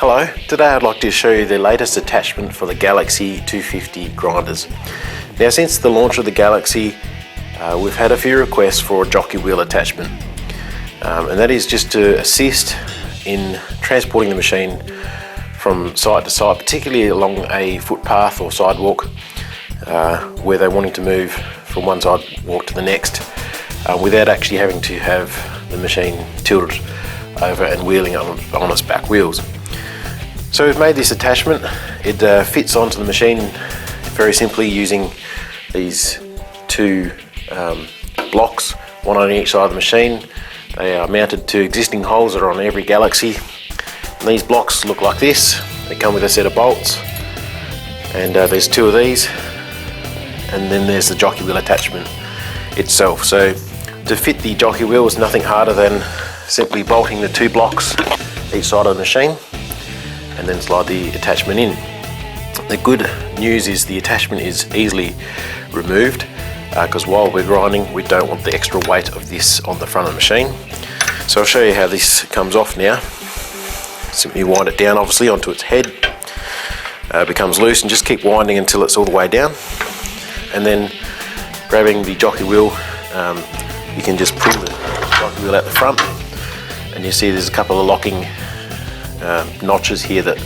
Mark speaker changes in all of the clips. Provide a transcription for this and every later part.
Speaker 1: Hello, today I'd like to show you the latest attachment for the Galaxy 250 grinders. Now, since the launch of the Galaxy, we've had a few requests for a jockey wheel attachment, and that is just to assist in transporting the machine from site to site, particularly along a footpath or sidewalk where they're wanting to move from one sidewalk to the next without actually having to have the machine tilted over and wheeling on its back wheels. So we've made this attachment. It fits onto the machine very simply using these two blocks, one on each side of the machine. They are mounted to existing holes that are on every Galaxy. And these blocks look like this. They come with a set of bolts, and there's two of these, and then there's the jockey wheel attachment itself. So to fit the jockey wheel is nothing harder than simply bolting the two blocks each side of the machine and then slide the attachment in. The good news is the attachment is easily removed because while we're grinding we don't want the extra weight of this on the front of the machine. So I'll show you how this comes off now. Simply wind it down obviously onto its head. It becomes loose, and just keep winding until it's all the way down, and then grabbing the jockey wheel, you can just pull the jockey wheel out the front, and you see there's a couple of locking notches here that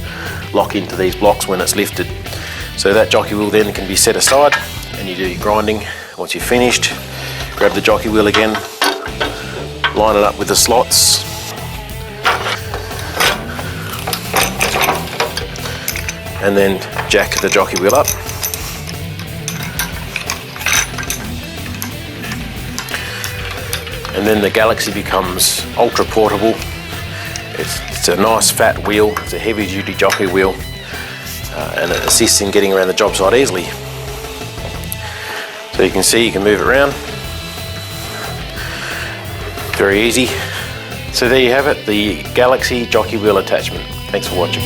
Speaker 1: lock into these blocks when it's lifted. So that jockey wheel then can be set aside and you do your grinding. Once you're finished, grab the jockey wheel again, line it up with the slots, and then jack the jockey wheel up. And then the Galaxy becomes ultra portable. It's a nice fat wheel, it's a heavy duty jockey wheel, and it assists in getting around the job site easily. So you can see you can move it around, very easy. So there you have it, the Galaxy jockey wheel attachment. Thanks for watching.